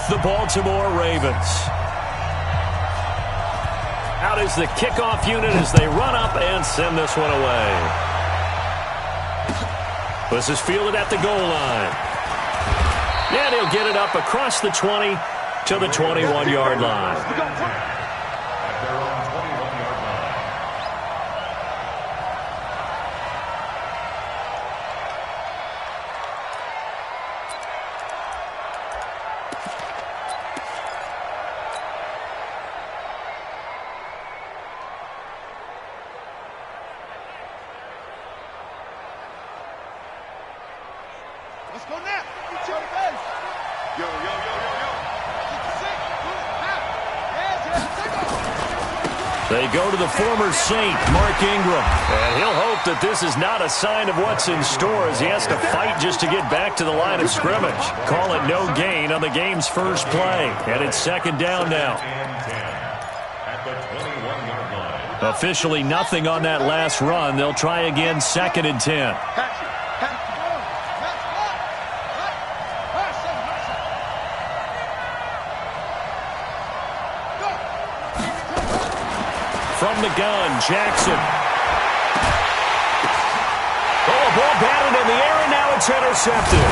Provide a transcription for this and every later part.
with the Baltimore Ravens. Out is the kickoff unit as they run up and send this one away. This is fielded at the goal line. And he'll get it up across the 20 to the 21-yard line. Let's go now. Get your base. Yo, yo, yo, yo, yo. They go to the former Saint, Mark Ingram. And he'll hope that this is not a sign of what's in store as he has to fight just to get back to the line of scrimmage. Call it no gain on the game's first play. And it's second down now. Officially nothing on that last run. They'll try again, second and 10. From the gun, Jackson. Oh, ball batted in the air, and now it's intercepted.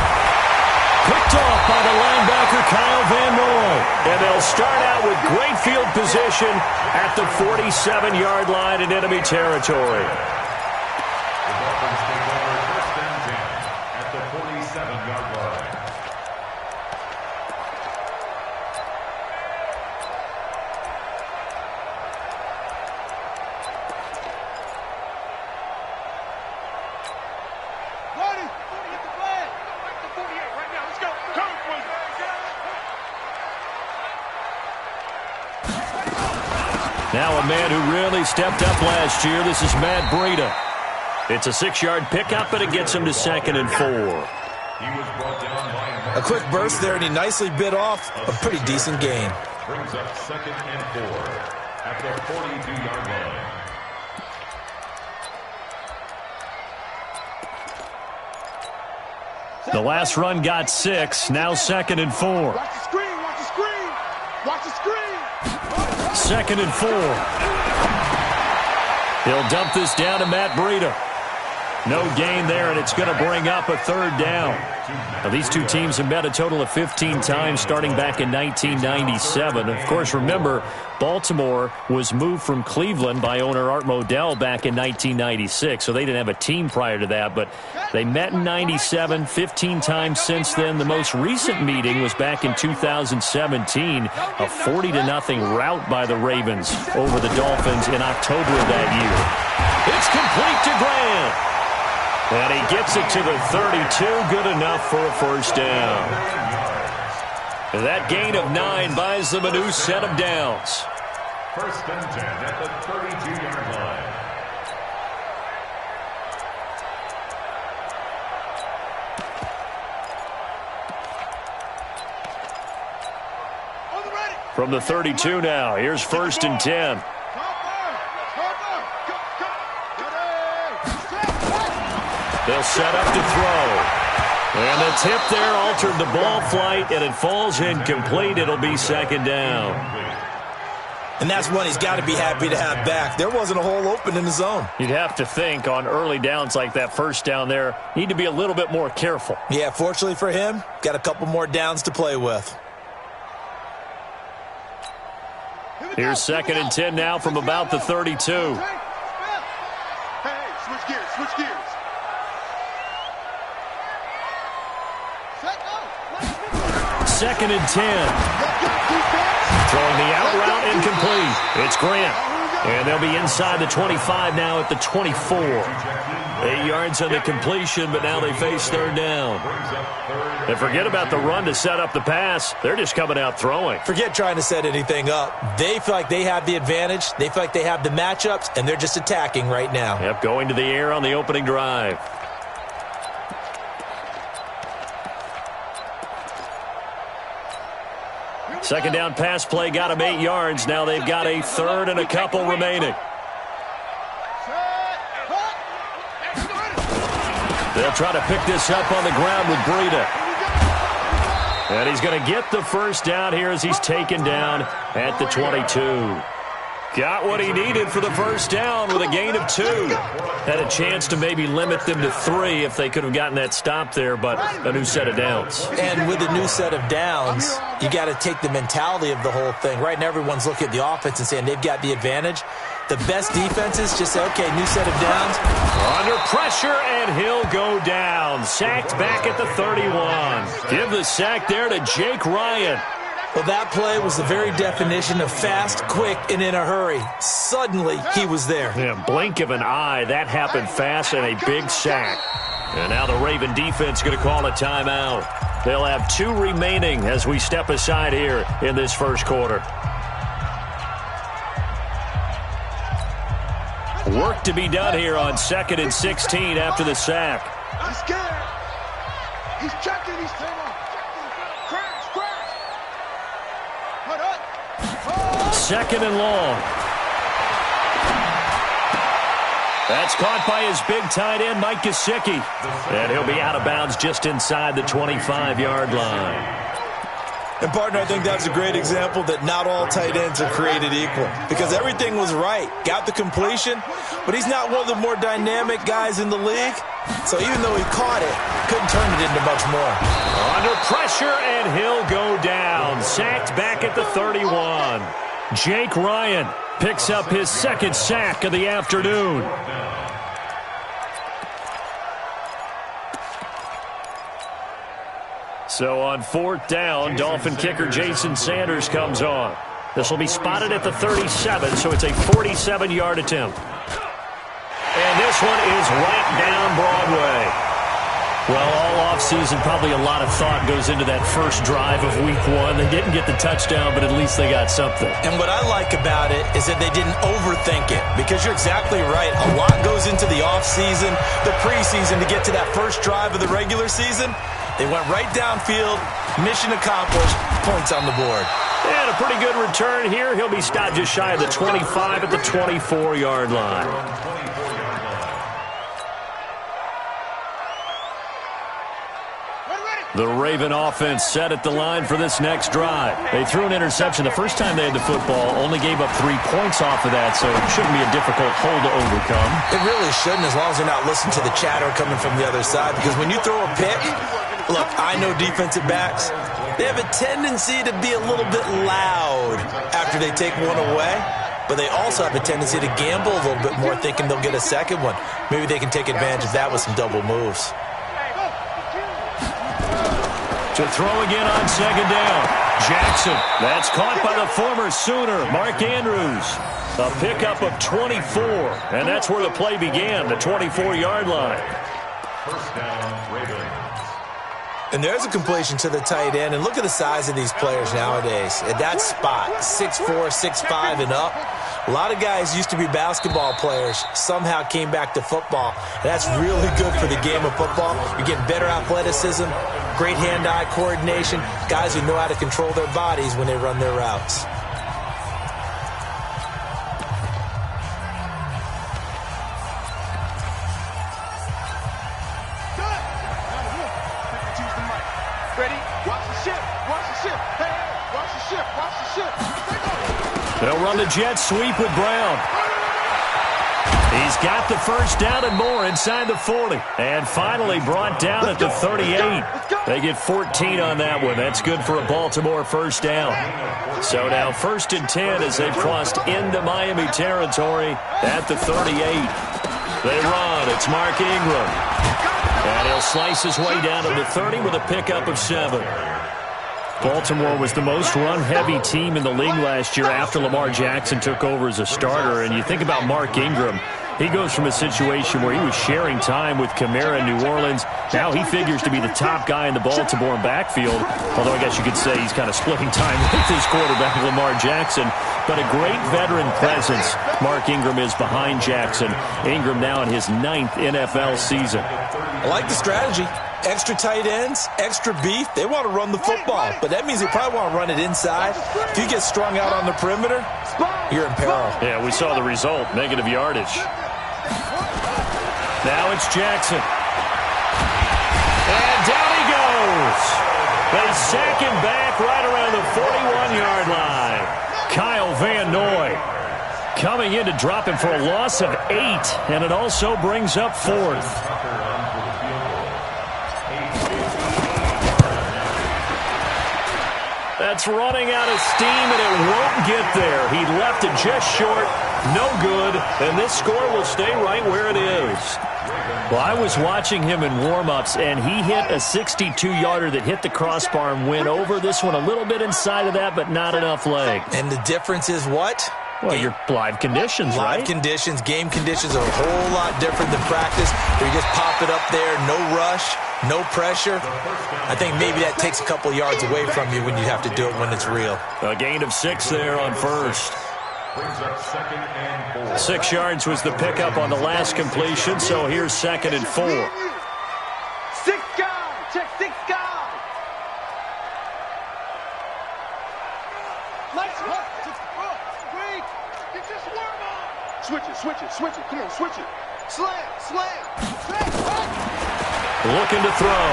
Picked off by the linebacker, Kyle Van Noy. And they'll start out with great field position at the 47-yard line in enemy territory. The Dolphins take over first and 10 at the 47-yard line. Now a man who really stepped up last year. This is Matt Breida. It's a 6-yard pickup, but it gets him to second and 4. A quick burst there, and he nicely bit off a pretty decent gain. Brings up second and 4 at the 42-yard line. The last run got 6. Now second and 4. Watch the screen. Watch the screen. Watch the screen. Second and 4. He'll dump this down to Matt Breida. No gain there, and it's going to bring up a third down. Now, these two teams have met a total of 15 times starting back in 1997. Of course, remember, Baltimore was moved from Cleveland by owner Art Modell back in 1996, so they didn't have a team prior to that, but they met in 97, 15 times since then. The most recent meeting was back in 2017, a 40-0 rout by the Ravens over the Dolphins in October of that year. It's complete to Grant. And he gets it to the 32, good enough for a first down. That gain of 9 buys them a new set of downs. First and 10 at the 32-yard line. From the 32 now, here's first and 10. They'll set up to throw. And the tip there altered the ball flight, and it falls incomplete. It'll be second down. And that's one he's got to be happy to have back. There wasn't a hole open in the zone. You'd have to think on early downs like that first down there, need to be a little bit more careful. Yeah, fortunately for him, got a couple more downs to play with. Here's second and 10 now from about the 32. Hey, switch gears, switch gears. Second and 10. Throwing the out route incomplete. It's Grant. And they'll be inside the 25 now at the 24. 8 yards on the completion, but now they face third down. And forget about the run to set up the pass. They're just coming out throwing. Forget trying to set anything up. They feel like they have the advantage. They feel like they have the matchups, and they're just attacking right now. Yep, going to the air on the opening drive. Second down pass play got them 8 yards. Now they've got a third and a couple remaining. They'll try to pick this up on the ground with Breida. And he's going to get the first down here as he's taken down at the 22. Got what he needed for the first down with a gain of 2. Had a chance to maybe limit them to 3 if they could have gotten that stop there, but a new set of downs. And with a new set of downs, you got to take the mentality of the whole thing. Right now, everyone's looking at the offense and saying they've got the advantage. The best defenses just say, okay, new set of downs. Under pressure, and he'll go down. Sacked back at the 31. Give the sack there to Jake Ryan. Well, that play was the very definition of fast, quick, and in a hurry. Suddenly, he was there. Yeah, blink of an eye. That happened fast and a big sack. And now the Raven defense going to call a timeout. They'll have 2 remaining as we step aside here in this first quarter. Work to be done here on 2nd and 16 after the sack. I'm scared. He's checking. He's taking. Crash. Put up. Oh. 2nd and long. That's caught by his big tight end, Mike Gesicki. And he'll be out of bounds just inside the 25-yard line. And, partner, I think that's a great example that not all tight ends are created equal because everything was right. Got the completion, but he's not one of the more dynamic guys in the league. So even though he caught it, couldn't turn it into much more. Under pressure, and he'll go down. Sacked back at the 31. Jake Ryan picks up his 2nd sack of the afternoon. So on 4th down, Dolphin kicker Jason Sanders comes on. This will be spotted at the 37, so it's a 47-yard attempt. And this one is right down Broadway. Well, all offseason, probably a lot of thought goes into that first drive of Week 1. They didn't get the touchdown, but at least they got something. And what I like about it is that they didn't overthink it because you're exactly right. A lot goes into the offseason, the preseason to get to that first drive of the regular season. They went right downfield, mission accomplished, points on the board. And a pretty good return here. He'll be stopped just shy of the 25 at the 24-yard line. The Raven offense set at the line for this next drive. They threw an interception the first time they had the football, only gave up 3 points off of that, so it shouldn't be a difficult hole to overcome. It really shouldn't, as long as they're not listening to the chatter coming from the other side, because when you throw a pick, look, I know defensive backs, they have a tendency to be a little bit loud after they take one away, but they also have a tendency to gamble a little bit more, thinking they'll get a second one. Maybe they can take advantage of that with some double moves. To throw again on 2nd down. Jackson. That's caught by the former Sooner, Mark Andrews. A pickup of 24. And that's where the play began, the 24-yard line. First down, Ravens. And there's a completion to the tight end. And look at the size of these players nowadays. At that spot, 6'4", 6'5", and up. A lot of guys used to be basketball players, somehow came back to football. And that's really good for the game of football. You're getting better athleticism, great hand-eye coordination, guys who know how to control their bodies when they run their routes. Ready? Watch the ship. Watch the ship. Hey, watch the ship. Watch the ship. They'll run the jet sweep with Brown. He's got the first down and more inside the 40. And finally brought down at the 38. They get 14 on that one. That's good for a Baltimore first down. So now 1st and 10 as they've crossed into Miami territory at the 38. They run. It's Mark Ingram. And he'll slice his way down to the 30 with a pickup of 7. Baltimore was the most run-heavy team in the league last year after Lamar Jackson took over as a starter. And you think about Mark Ingram, he goes from a situation where he was sharing time with Kamara in New Orleans. Now he figures to be the top guy in the Baltimore backfield, although I guess you could say he's kind of splitting time with his quarterback, Lamar Jackson. But a great veteran presence Mark Ingram is behind Jackson. Ingram now in his 9th NFL season. I like the strategy. Extra tight ends, extra beef. They want to run the football, but that means they probably want to run it inside. If you get strung out on the perimeter, you're in peril. Yeah, we saw the result, negative yardage. Now it's Jackson. And down he goes. They sack him back right around the 41-yard line. Kyle Van Noy coming in to drop him for a loss of 8, and it also brings up 4th. That's running out of steam, and it won't get there. He left it just short. No good, and this score will stay right where it is. Well, I was watching him in warm-ups, and he hit a 62-yarder that hit the crossbar and went over. This one a little bit inside of that, but not enough leg. And the difference is what? Well, your live conditions, right? Live conditions, game conditions are a whole lot different than practice, where you just pop it up there, no rush, no pressure. I think maybe that takes a couple yards away from you when you have to do it when it's real. A gain of 6 there on first. 6 yards was the pickup on the last completion, so here's 2nd and 4. 6 guys, check 6 guys. Nice work. Wait, you just warm up. Switch it. Come on, switch it. Slam. Looking to throw.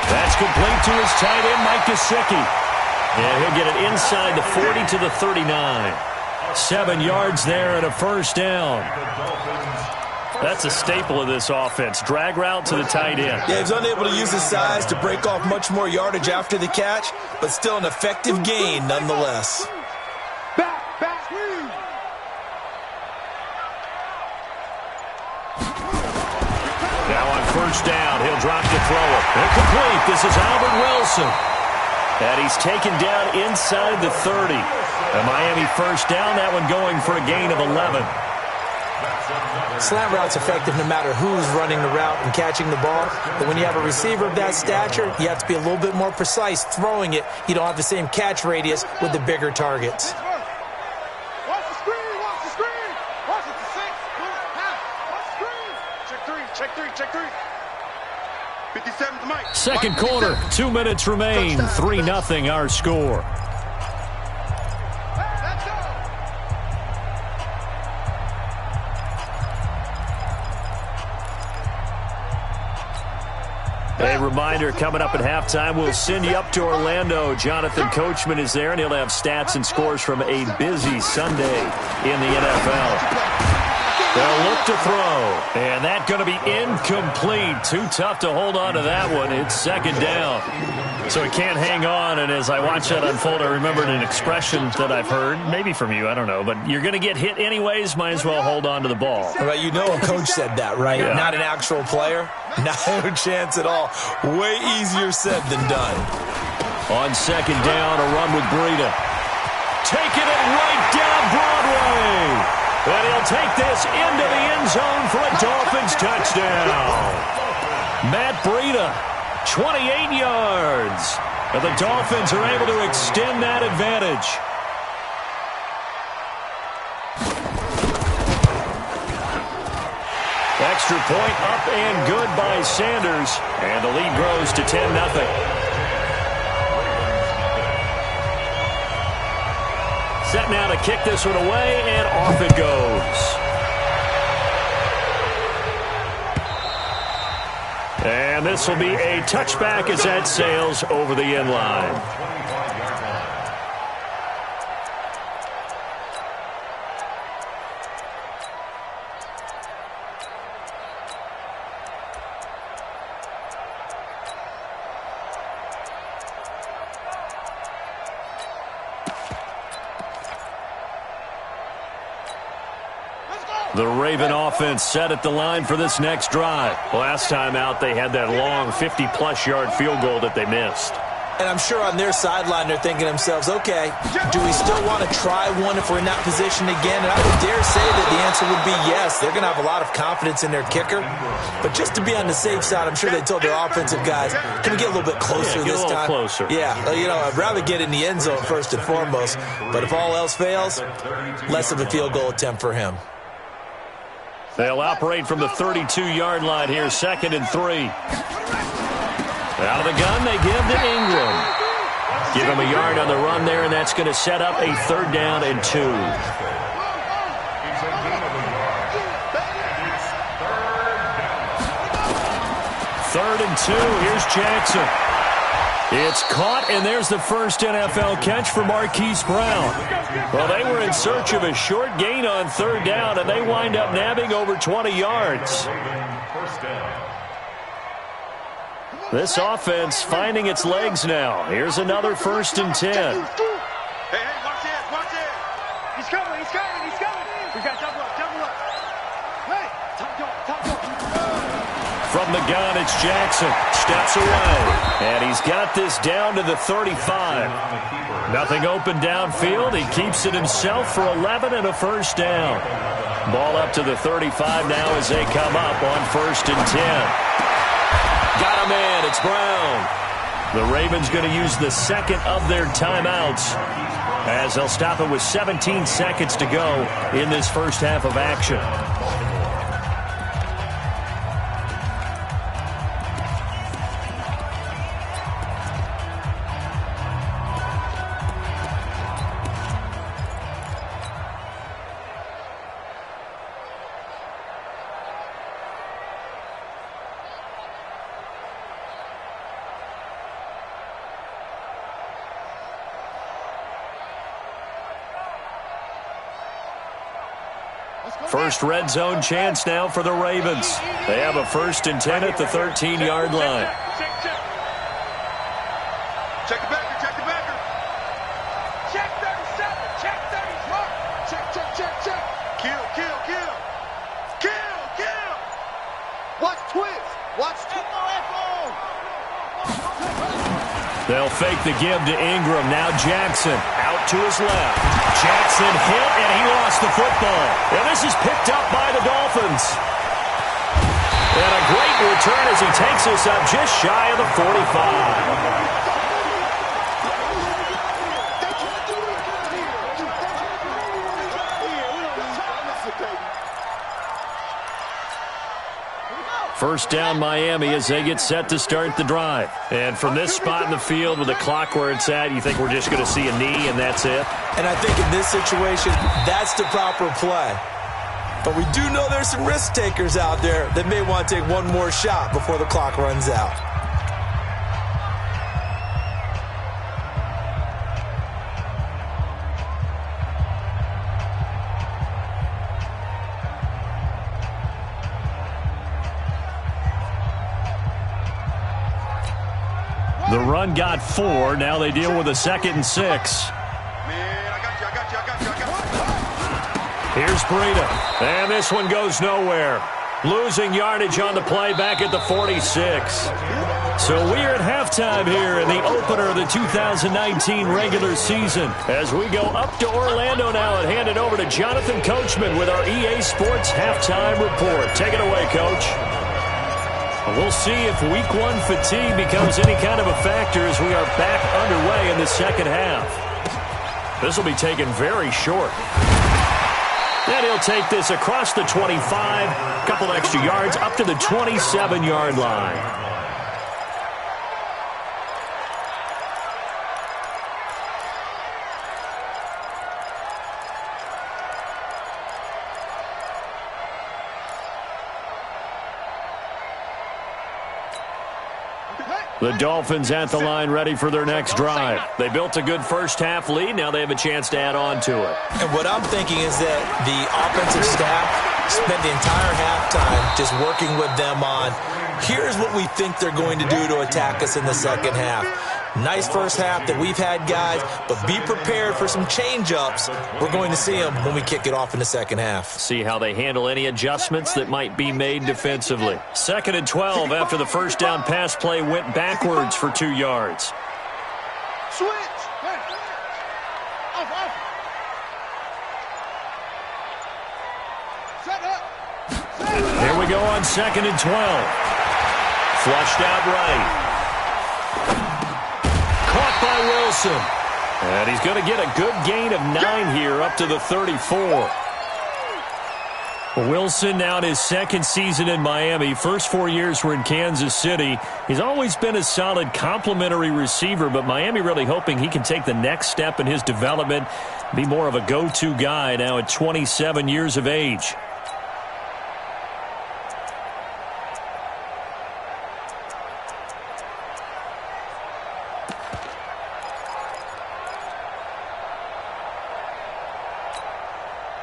That's complete to his tight end, Mike Gesicki. And he'll get it inside the 40 to the 39. 7 yards there and a first down. That's a staple of this offense. Drag route to the tight end. Yeah, he's unable to use his size to break off much more yardage after the catch, but still an effective gain nonetheless. Back. Now on first down, he'll drop to throw it. Incomplete. This is Albert Wilson. And he's taken down inside the 30. A Miami first down, that one going for a gain of 11. Slant route's effective no matter who's running the route and catching the ball. But when you have a receiver of that stature, you have to be a little bit more precise throwing it. You don't have the same catch radius with the bigger targets. Watch the screen. Watch it to 6. Watch the screen. Check 3. 57 to Mike. Second quarter, 2 minutes remain. 3-0 our score. A reminder, coming up at halftime, we'll send you up to Orlando. Jonathan Coachman is there, and he'll have stats and scores from a busy Sunday in the NFL. They'll look to throw, and that's going to be incomplete. Too tough to hold on to that one. It's 2nd down. So he can't hang on, and as I watch that unfold, I remembered an expression that I've heard, maybe from you, I don't know, but you're going to get hit anyways, might as well hold on to the ball. Well, you know a coach said that, right? Yeah. Not an actual player. No chance at all. Way easier said than done. On 2nd down, a run with Breida. Taking it right down Broadway. And he'll take this into the end zone for a Dolphins touchdown. Matt Breida, 28 yards. And the Dolphins are able to extend that advantage. Extra point up and good by Sanders. And the lead grows to 10-0. Set now to kick this one away, and off it goes. And this will be a touchback as that sails over the end line. The Raven offense set at the line for this next drive. Last time out, they had that long 50-plus yard field goal that they missed. And I'm sure on their sideline, they're thinking to themselves, okay, do we still want to try one if we're in that position again? And I would dare say that the answer would be yes. They're going to have a lot of confidence in their kicker. But just to be on the safe side, I'm sure they told their offensive guys, can we get a little bit closer this time? Closer. Yeah, you know, I'd rather get in the end zone first and foremost. But if all else fails, less of a field goal attempt for him. They'll operate from the 32-yard line here, 2nd and 3. Out of the gun, they give to Ingram. Give him a yard on the run there, and that's going to set up a 3rd down and 2. 3rd and 2. Here's Jackson. It's caught, and there's the first NFL catch for Marquise Brown. Well, they were in search of a short gain on third down, and they wind up nabbing over 20 yards. This offense finding its legs now. Here's another 1st and 10. Hey, watch it, watch it. He's coming, he's coming, he's coming. We got double up, double up. Hey, top dog. From the gun, it's Jackson. Steps away. And he's got this down to the 35. Nothing open downfield. He keeps it himself for 11 and a 1st down. Ball up to the 35 now as they come up on 1st and 10. Got a man. It's Brown. The Ravens going to use the second of their timeouts as they'll stop it with 17 seconds to go in this first half of action. First red zone chance now for the Ravens. They have a 1st and 10 at the 13-yard line. Check the backer, check the backer. Check 37, check 30's mark. Check. Kill. Watch twist. They'll fake the give to Ingram. Now Jackson out to his left. Jackson hit, and he lost the football. And this is picked up by the Dolphins. And a great return as he takes us up just shy of the 45. First down Miami as they get set to start the drive. And from this spot in the field with the clock where it's at, you think we're just going to see a knee and that's it? And I think in this situation, that's the proper play. But we do know there's some risk takers out there that may want to take one more shot before the clock runs out. The run got 4. Now they deal with a 2nd and 6. Man, I got you. Here's Breida. And this one goes nowhere. Losing yardage on the play back at the 46. So we're at halftime here in the opener of the 2019 regular season. As we go up to Orlando now and hand it over to Jonathan Coachman with our EA Sports halftime report. Take it away, Coach. We'll see if Week 1 fatigue becomes any kind of a factor as we are back underway in the second half. This will be taken very short. And he'll take this across the 25, a couple extra yards, up to the 27-yard line. The Dolphins at the line ready for their next drive. They built a good first half lead. Now they have a chance to add on to it. And what I'm thinking is that the offensive staff spent the entire halftime just working with them on, here's what we think they're going to do to attack us in the second half. Nice first half that we've had, guys, but be prepared for some change-ups. We're going to see them when we kick it off in the second half. See how they handle any adjustments that might be made defensively. 2nd and 12 after the first down pass play went backwards for 2 yards. Switch. Off. Set up. Here we go on 2nd and 12. Flushed out right. Caught by Wilson. And he's going to get a good gain of 9 here up to the 34. Wilson now in his 2nd season in Miami. First 4 years were in Kansas City. He's always been a solid complementary receiver, but Miami really hoping he can take the next step in his development, be more of a go-to guy now at 27 years of age.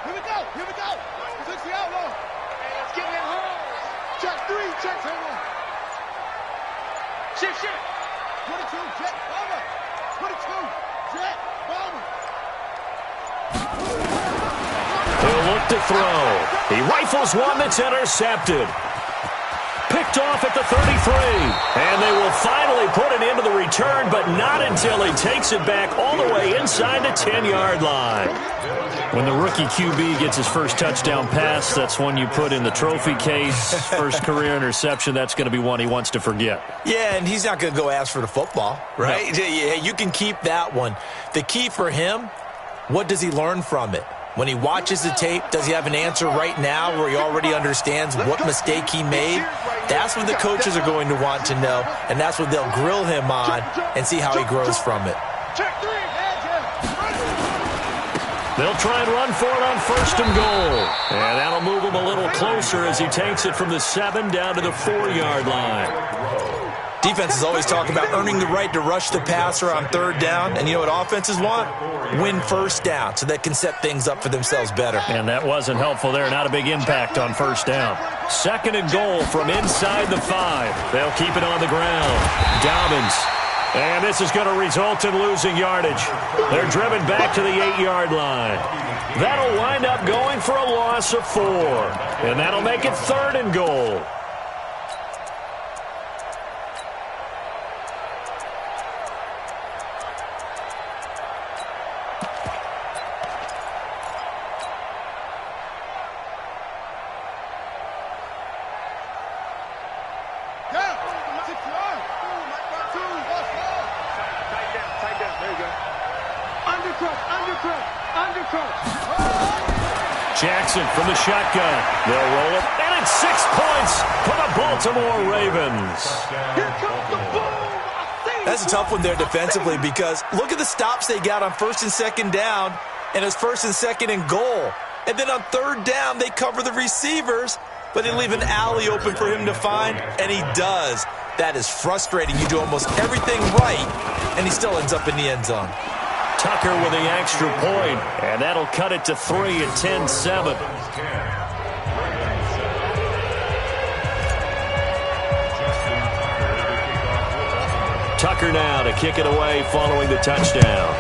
Here we go. Here we go. 60 outlaw. Let's get in home. Check 3. Check 10. Shift. 22. Jet. Bomber. 22. Jet. Bomber. He'll look to throw. He rifles one that's intercepted. Picked off at the 33. And they will finally put it into the return, but not until he takes it back all the way inside the 10-yard line. When the rookie QB gets his first touchdown pass, that's one you put in the trophy case. First career interception, that's going to be one he wants to forget. Yeah, and he's not going to go ask for the football, right? No. Yeah, you can keep that one. The key for him, what does he learn from it? When he watches the tape, does he have an answer right now where he already understands what mistake he made? That's what the coaches are going to want to know, and that's what they'll grill him on and see how he grows from it. They'll try and run for it on 1st and goal. And that'll move him a little closer as he takes it from the 7 down to the 4-yard line. Defenses always talk about earning the right to rush the passer on 3rd down. And you know what offenses want? Win 1st down so they can set things up for themselves better. And that wasn't helpful there. Not a big impact on 1st down. 2nd and goal from inside the 5. They'll keep it on the ground. Dobbins. And this is going to result in losing yardage. They're driven back to the 8-yard line. That'll wind up going for a loss of 4. And that'll make it 3rd and goal. Jackson from the shotgun. They'll roll it, and it's 6 points for the Baltimore Ravens. That's a tough one there defensively because look at the stops they got on 1st and 2nd down, and it's 1st and 2nd and goal. And then on 3rd down, they cover the receivers, but they leave an alley open for him to find, and he does. That is frustrating. You do almost everything right, and he still ends up in the end zone. Tucker with the extra point, and that'll cut it to 3 at 10-7. Tucker now to kick it away following the touchdown.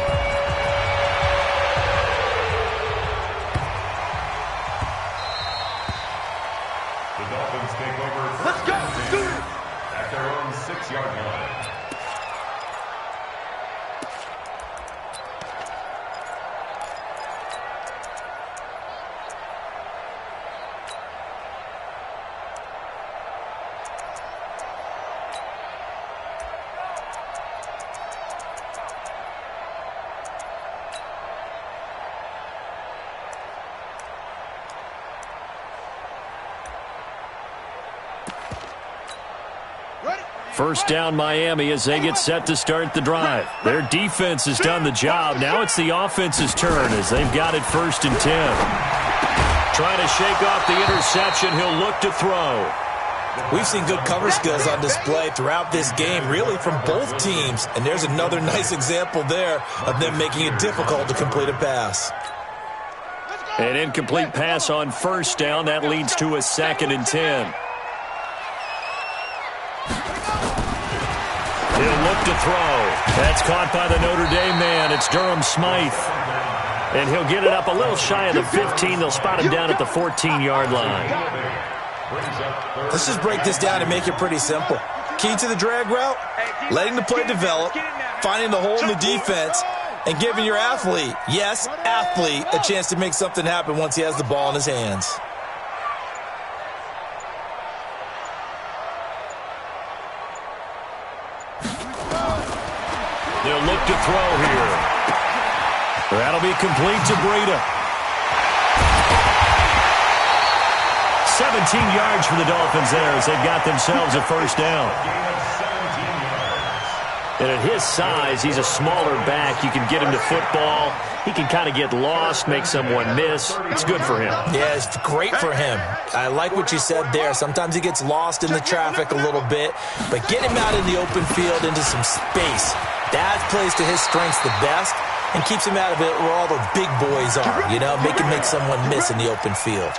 The Dolphins take over. Let's go! At their own 6-yard line. First down Miami as they get set to start the drive. Their defense has done the job. Now it's the offense's turn as they've got it 1st and 10. Trying to shake off the interception. He'll look to throw. We've seen good cover skills on display throughout this game, really from both teams. And there's another nice example there of them making it difficult to complete a pass. An incomplete pass on 1st down. That leads to a 2nd and 10. He'll look to throw. That's caught by the Notre Dame man. It's Durham Smythe. And he'll get it up a little shy of the 15. They'll spot him down at the 14-yard line. Let's just break this down and make it pretty simple. Key to the drag route, letting the play develop, finding the hole in the defense, and giving your athlete, yes, athlete, a chance to make something happen once he has the ball in his hands. They'll look to throw here. That'll be complete to Breida. 17 yards for the Dolphins there as they've got themselves a 1st down. And at his size, he's a smaller back. You can get him to football. He can kind of get lost, make someone miss. It's good for him. Yeah, it's great for him. I like what you said there. Sometimes he gets lost in the traffic a little bit, but get him out in the open field into some space. That plays to his strengths the best and keeps him out of it where all the big boys are, you know, make someone miss in the open field.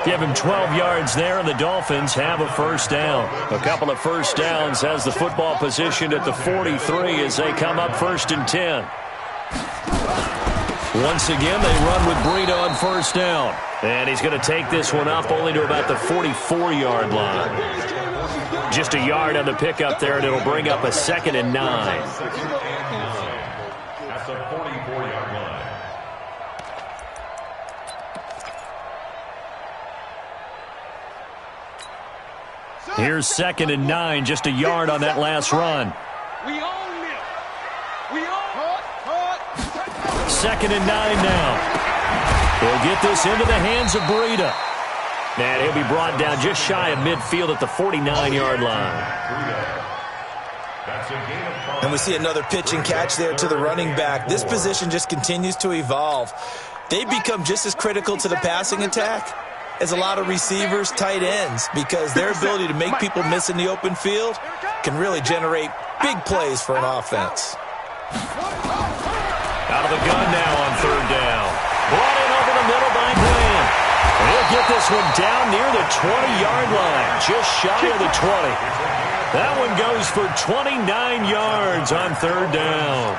Give him 12 yards there, and the Dolphins have a first down. A couple of first downs has the football positioned at the 43 as they come up 1st and 10. Once again, they run with Breida on first down. And he's going to take this one up only to about the 44-yard line. Just a yard on the pickup there, and it'll bring up a 2nd and 9. At the 44-yard line. Here's 2nd and 9, just a yard on that last run. We own it. We own it. 2nd and 9 now. He'll get this into the hands of Breida. And he'll be brought down just shy of midfield at the 49-yard line. And we see another pitch and catch there to the running back. This position just continues to evolve. They become just as critical to the passing attack as a lot of receivers, tight ends, because their ability to make people miss in the open field can really generate big plays for an offense. Out of the gun now on 3rd down. Brought in over the middle by Graham. And he'll get this one down near the 20-yard line, just shy of the 20. That one goes for 29 yards on 3rd down.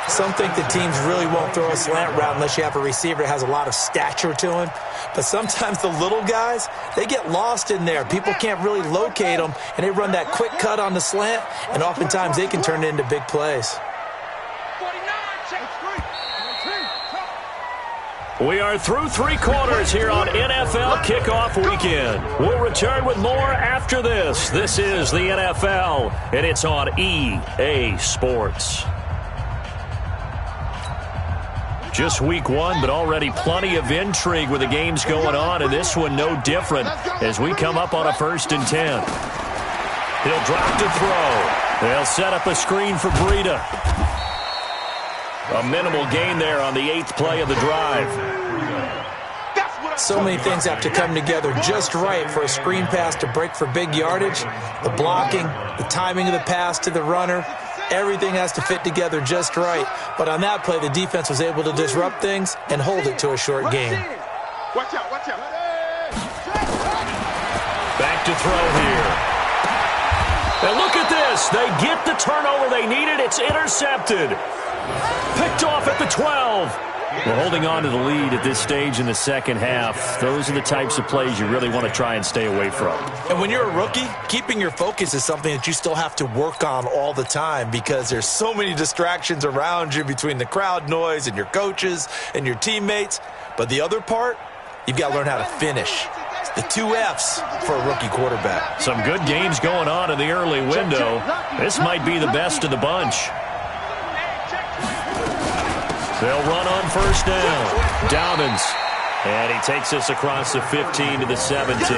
Some think the teams really won't throw a slant route unless you have a receiver that has a lot of stature to him. But sometimes the little guys, they get lost in there. People can't really locate them, and they run that quick cut on the slant, and oftentimes they can turn it into big plays. We are through 3 quarters here on NFL Kickoff Weekend. We'll return with more after this. This is the NFL, and it's on EA Sports. Just week 1, but already plenty of intrigue with the games going on, and this one no different as we come up on a 1st and 10. He'll drop to throw. They'll set up a screen for Breida. A minimal gain there on the 8th play of the drive. So many things have to come together just right for a screen pass to break for big yardage. The blocking, the timing of the pass to the runner, everything has to fit together just right. But on that play, the defense was able to disrupt things and hold it to a short game. Watch out, watch out. Back to throw here. And look at this. They get the turnover they needed. It's intercepted. Picked off at the 12. We're holding on to the lead at this stage in the second half. Those are the types of plays you really want to try and stay away from. And when you're a rookie, keeping your focus is something that you still have to work on all the time because there's so many distractions around you between the crowd noise and your coaches and your teammates. But the other part, you've got to learn how to finish. It's the 2 F's for a rookie quarterback. Some good games going on in the early window. This might be the best of the bunch. They'll run on first down. Dobbins. And he takes us across the 15 to the 17.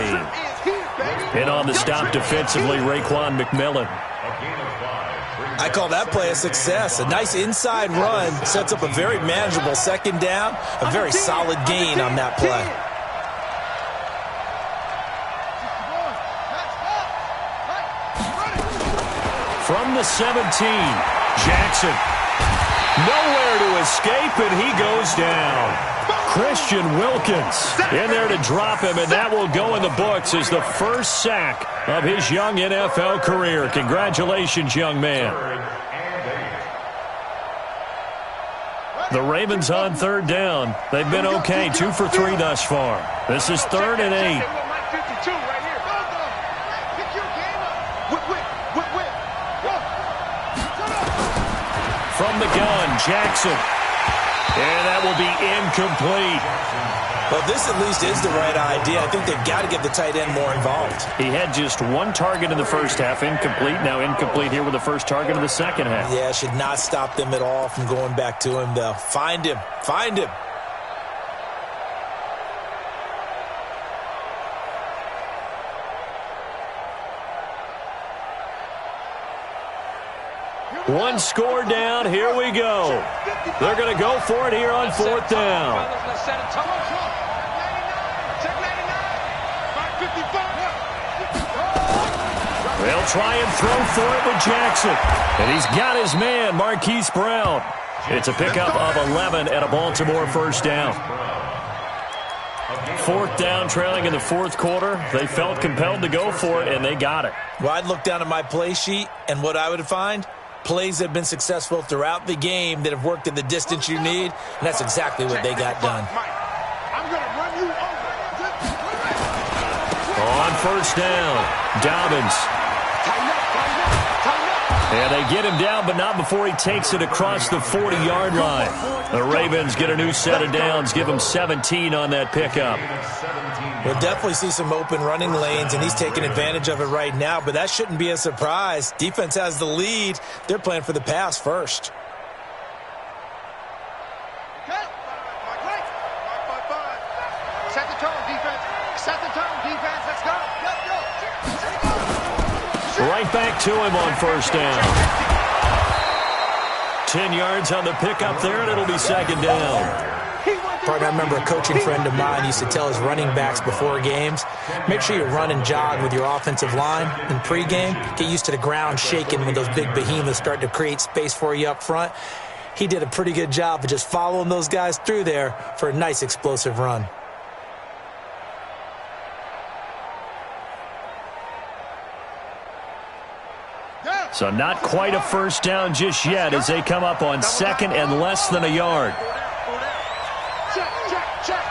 And on the stop defensively, Raekwon McMillan. I call that play a success. A nice inside run sets up a very manageable second down. A very solid gain on that play. From the 17, Jackson. Nowhere to escape, and he goes down. Christian Wilkins in there to drop him, and that will go in the books as the first sack of his young NFL career. Congratulations, young man. The Ravens on 3rd down. They've been okay, 2 for 3 thus far. This is 3rd and 8. From the gun, Jackson. And that will be incomplete. Well, this at least is the right idea. I think they've got to get the tight end more involved. He had just 1 target in the first half, incomplete. Now incomplete here with the first target of the second half. Yeah, should not stop them at all from going back to him, though. Find him. Find him. One score down. Here we go. They're going to go for it here on 4th down. They'll try and throw for it with Jackson. And he's got his man, Marquise Brown. It's a pickup of 11 and a Baltimore first down. Fourth down, trailing in the fourth quarter. They felt compelled to go for it, and they got it. Well, I'd look down at my play sheet, and what I would find, plays that have been successful throughout the game that have worked in the distance you need, and that's exactly what they got done. I'm going to run you over. On first down, Dobbins. And they get him down, but not before he takes it across the 40-yard line. The Ravens get a new set of downs, give him 17 on that pickup. We'll definitely see some open running lanes, and he's taking advantage of it right now, but that shouldn't be a surprise. Defense has the lead. They're playing for the pass first. Set the tone, defense. Set the tone, defense. Let's go. Right back to him on first down. 10 yards on the pickup there, and it'll be second down. Partner, I remember a coaching friend of mine used to tell his running backs before games, make sure you run and jog with your offensive line in pregame. Get used to the ground shaking when those big behemoths start to create space for you up front. He did a pretty good job of just following those guys through there for a nice explosive run. So not quite a first down just yet as they come up on second and less than a yard. Check.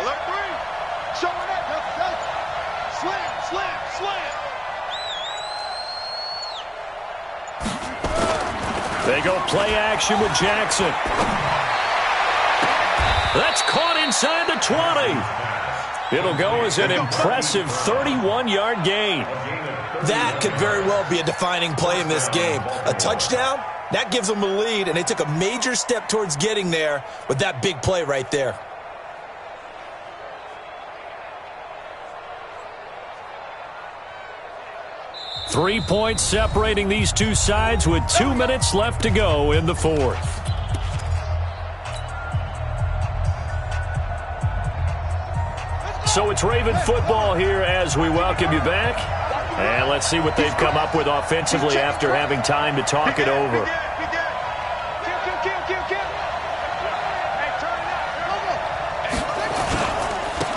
Alert 3. Showing up. Slam. They go play action with Jackson. That's caught inside the 20. It'll go as an impressive 31-yard gain. That could very well be a defining play in this game. A touchdown, that gives them the lead, and they took a major step towards getting there with that big play right there. Three points separating these two sides with 2 minutes left to go in the fourth. So it's Raven football here as we welcome you back. And let's see what they've come up with offensively after having time to talk it over.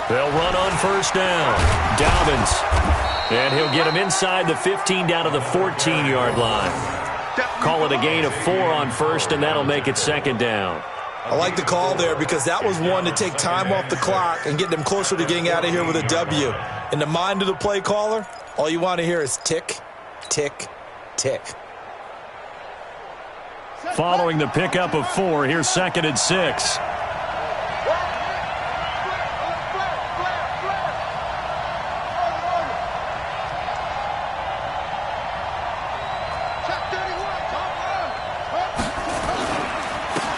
They'll run on first down. Dobbins. And he'll get him inside the 15 down to the 14-yard line. Call it a gain of 4 on first, and that'll make it second down. I like the call there because that was one to take time off the clock and get them closer to getting out of here with a W. In the mind of the play caller, all you want to hear is tick, tick, tick. Following the pickup of 4, here's second and 6.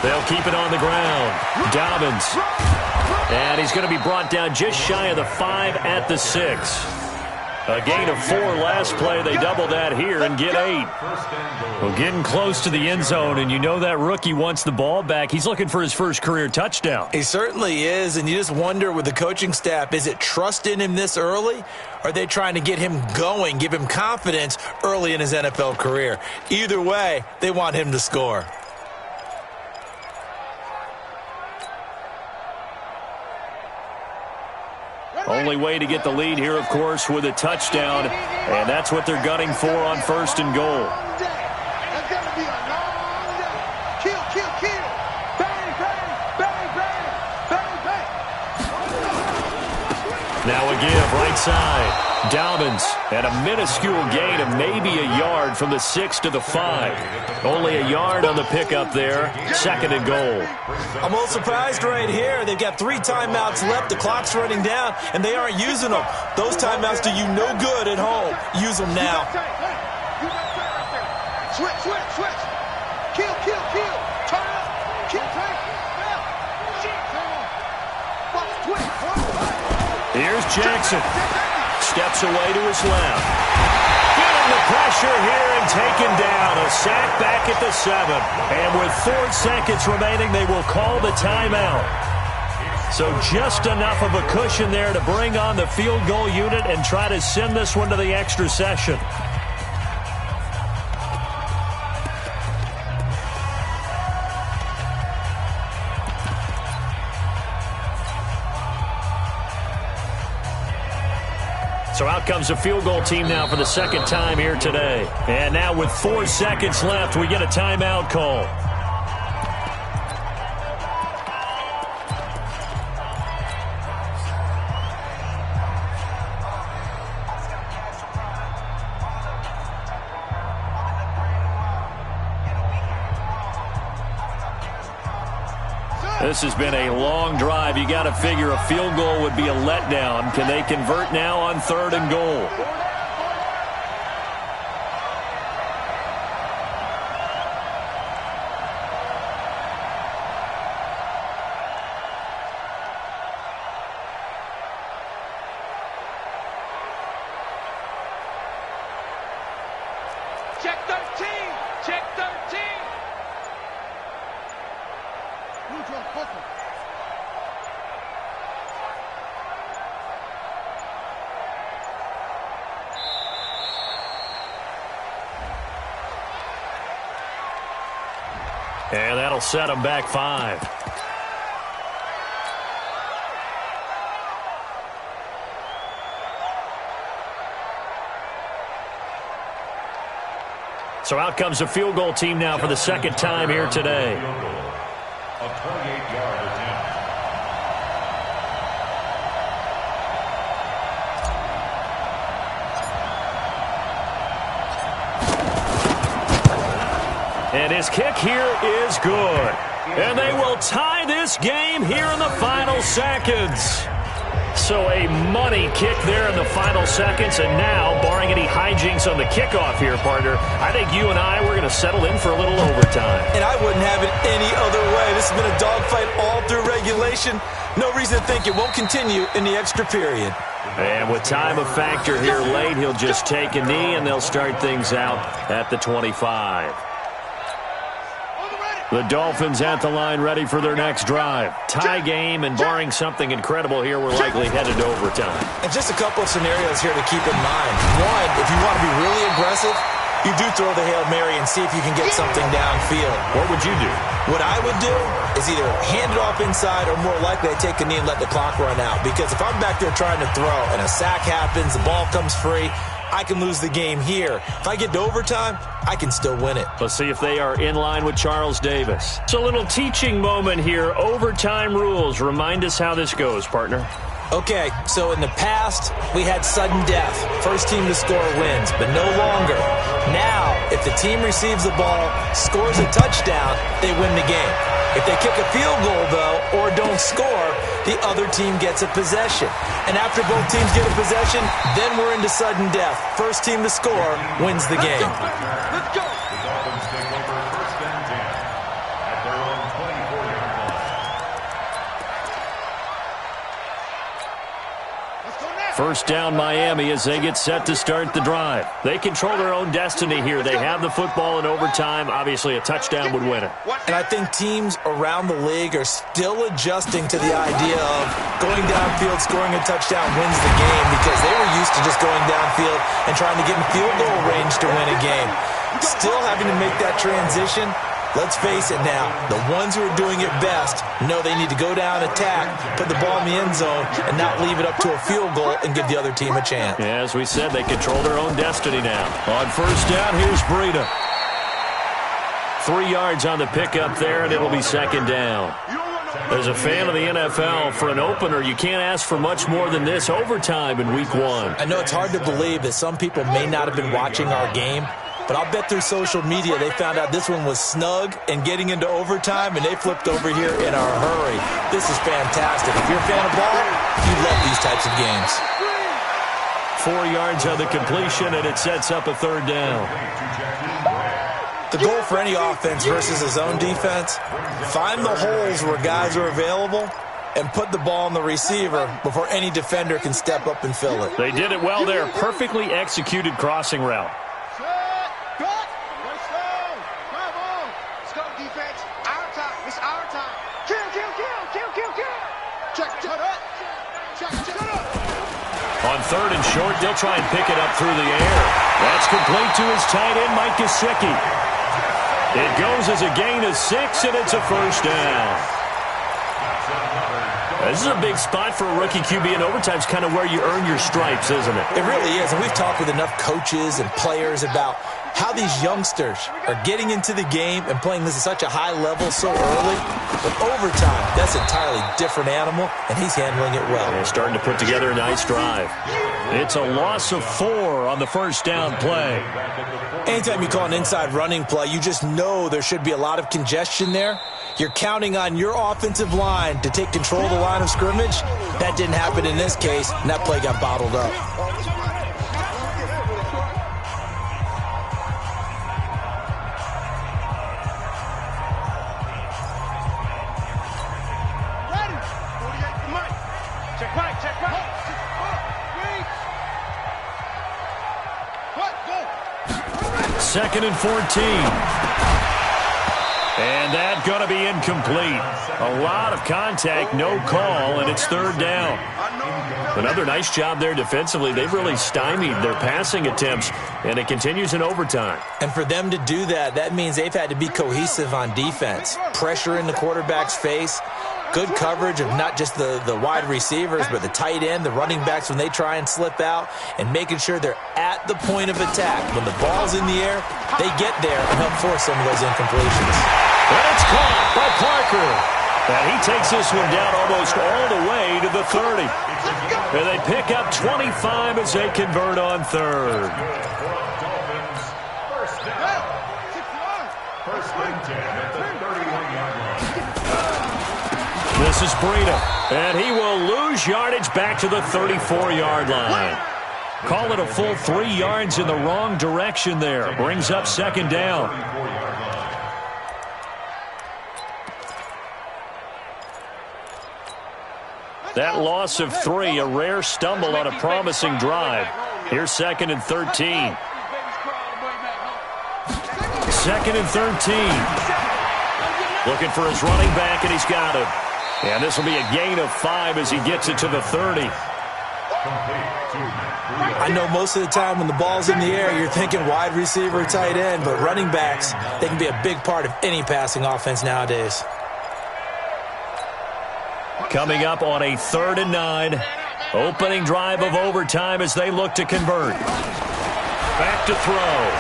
They'll keep it on the ground. Dobbins. And he's going to be brought down just shy of the 5 at the 6. A gain of 4 last play. They double that here and get 8. Well, getting close to the end zone, and you know that rookie wants the ball back. He's looking for his first career touchdown. He certainly is, and you just wonder with the coaching staff, is it trust in him this early? Or are they trying to get him going, give him confidence early in his NFL career? Either way, they want him to score. Only way to get the lead here, of course, with a touchdown, and that's what they're gunning for on first and goal. That's going to be a long day. Kill. Bang. Now a give, right side. Dobbins, and a minuscule gain of maybe a yard from the 6 to the 5. Only a yard on the pickup there. Second and goal. I'm a little surprised right here. They've got 3 timeouts left. The clock's running down, and they aren't using them. Those timeouts do you no good at home. Use them now. Switch. Kill. Turn up. Here's Jackson. Steps away to his left. Getting the pressure here and taken down. A sack back at the 7. And with 4 seconds remaining, they will call the timeout. So just enough of a cushion there to bring on the field goal unit and try to send this one to the extra session. So out comes the field goal team now for the second time here today. And now with 4 seconds left, we get a timeout call. This has been a long drive. You got to figure a field goal would be a letdown. Can they convert now on 3rd and goal? Check 13. Check 13. And that'll set them back 5. So out comes the field goal team now for the second time here today. A 28-yard attempt. And his kick here is good. And they will tie this game here in the final seconds. So a money kick there in the final seconds. And now, barring any hijinks on the kickoff here, partner, I think you and I, we're going to settle in for a little overtime. And I wouldn't have it any other way. This has been a dogfight all through regulation. No reason to think it won't continue in the extra period. And with time a factor here late, he'll just take a knee, and they'll start things out at the 25. The Dolphins at the line ready for their next drive. Tie game, and barring something incredible here, we're likely headed to overtime. And just a couple of scenarios here to keep in mind. One, if you want to be really aggressive, you do throw the Hail Mary and see if you can get something downfield. What would you do? What I would do is either hand it off inside or more likely I take a knee and let the clock run out. Because if I'm back there trying to throw and a sack happens, the ball comes free, I can lose the game here. If I get to overtime, I can still win it. Let's see if they are in line with Charles Davis. It's a little teaching moment here. Overtime rules. Remind us how this goes, partner. Okay, so in the past, we had sudden death. First team to score wins, but no longer. Now, if the team receives the ball, scores a touchdown, they win the game. If they kick a field goal, though, or don't score, the other team gets a possession. And after both teams get a possession, then we're into sudden death. First team to score wins the game. Let's go. The Dolphins take over 1st and 10 at their own 24-yard line. Let's go next. First down Miami as they get set to start the drive. They control their own destiny here. They have the football in overtime. Obviously, a touchdown would win it. And I think teams around the league are still adjusting to the idea of going downfield, scoring a touchdown wins the game, because they were used to just going downfield and trying to get in field goal range to win a game. Still having to make that transition. Let's face it now, the ones who are doing it best know they need to go down, attack, put the ball in the end zone, and not leave it up to a field goal and give the other team a chance. Yeah, as we said, they control their own destiny now. On first down, here's Breida. 3 yards on the pickup there, and it'll be second down. As a fan of the NFL, for an opener, you can't ask for much more than this overtime in Week 1. I know it's hard to believe that some people may not have been watching our game, but I'll bet through social media they found out this one was snug and getting into overtime, and they flipped over here in a hurry. This is fantastic. If you're a fan of ball, you love these types of games. 4 yards on the completion, and it sets up a third down. The goal for any offense versus a zone defense, find the holes where guys are available and put the ball on the receiver before any defender can step up and fill it. They did it well there. Perfectly executed crossing route. Let's go, defense. Our time. It's our time. Kill, kill, kill, kill, kill, kill. Check. On third and short, they'll try and pick it up through the air. That's complete to his tight end, Mike Gesicki. It goes as a gain of 6, and it's a first down. This is a big spot for a rookie QB, and overtime's kind of where you earn your stripes, isn't it? It really is, and we've talked with enough coaches and players about how these youngsters are getting into the game and playing this at such a high level so early. But overtime, that's an entirely different animal, and he's handling it well. They're starting to put together a nice drive. It's a loss of 4 on the first down play. Anytime you call an inside running play, you just know there should be a lot of congestion there. You're counting on your offensive line to take control of the line of scrimmage. That didn't happen in this case, and that play got bottled up. Second and 14. And that's going to be incomplete. A lot of contact, no call, and it's third down. Another nice job there defensively. They've really stymied their passing attempts, and it continues in overtime. And for them to do that, that means they've had to be cohesive on defense. Pressure in the quarterback's face. Good coverage of not just the wide receivers, but the tight end, the running backs when they try and slip out, and making sure they're at the point of attack. When the ball's in the air, they get there and help force some of those incompletions. And it's caught by Parker. And he takes this one down almost all the way to the 30. And they pick up 25 as they convert on third. This is Breida, and he will lose yardage back to the 34-yard line. Call it a full 3 yards in the wrong direction there. Brings up second down. That loss of 3, a rare stumble on a promising drive. Here's second and 13. Second and 13. Looking for his running back, and he's got him. And this will be a gain of 5 as he gets it to the 30. I know most of the time when the ball's in the air, you're thinking wide receiver, tight end, but running backs, they can be a big part of any passing offense nowadays. Coming up on a 3rd and 9. Opening drive of overtime as they look to convert. Back to throw.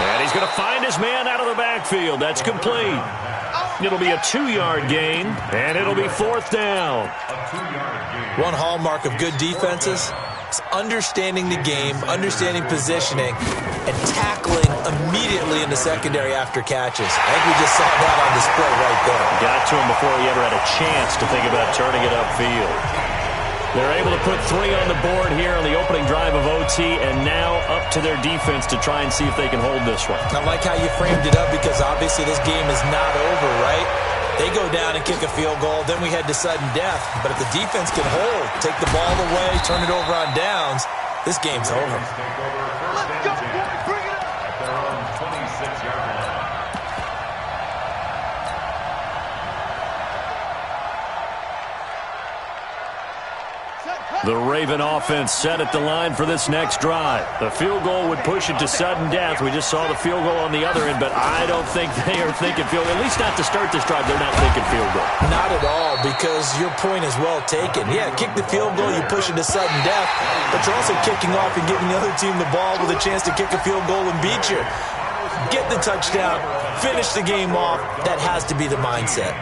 And he's going to find his man out of the backfield. That's complete. It'll be a 2-yard gain, and it'll be 4th down. One hallmark of good defenses is understanding the game, understanding positioning, and tackling immediately in the secondary after catches. I think we just saw that on display right there. Got to him before he ever had a chance to think about turning it upfield. They're able to put 3 on the board here on the opening drive of OT, and now up to their defense to try and see if they can hold this one. I like how you framed it up because obviously this game is not over, right? They go down and kick a field goal, then we head to sudden death. But if the defense can hold, take the ball away, turn it over on downs, this game's over. Let's go, boys, bring it up! At their own 26-yard line. The Raven offense set at the line for this next drive. The field goal would push it to sudden death. We just saw the field goal on the other end, but I don't think they are thinking field goal. At least not to start this drive. They're not thinking field goal. Not at all, because your point is well taken. Yeah, kick the field goal, you push it to sudden death, but you're also kicking off and giving the other team the ball with a chance to kick a field goal and beat you. Get the touchdown, finish the game off. That has to be the mindset.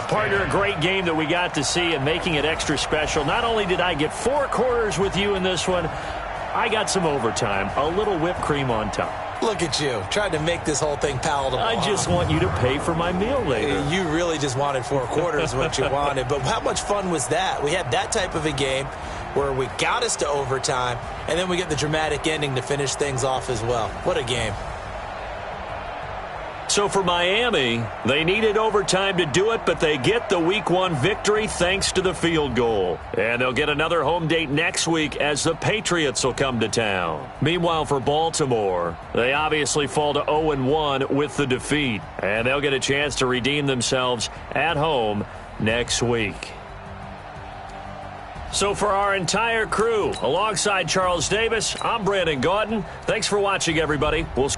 Partner, a great game that we got to see and making it extra special. Not only did I get 4 quarters with you in this one, I got some overtime, a little whipped cream on top. Look at you, trying to make this whole thing palatable. I just want you to pay for my meal later. You really just wanted 4 quarters what you wanted, but how much fun was that? We had that type of a game where we got us to overtime, and then we get the dramatic ending to finish things off as well. What a game. So for Miami, they needed overtime to do it, but they get the Week 1 victory thanks to the field goal. And they'll get another home date next week as the Patriots will come to town. Meanwhile, for Baltimore, they obviously fall to 0-1 with the defeat. And they'll get a chance to redeem themselves at home next week. So for our entire crew, alongside Charles Davis, I'm Brandon Gaudin. Thanks for watching, everybody. We'll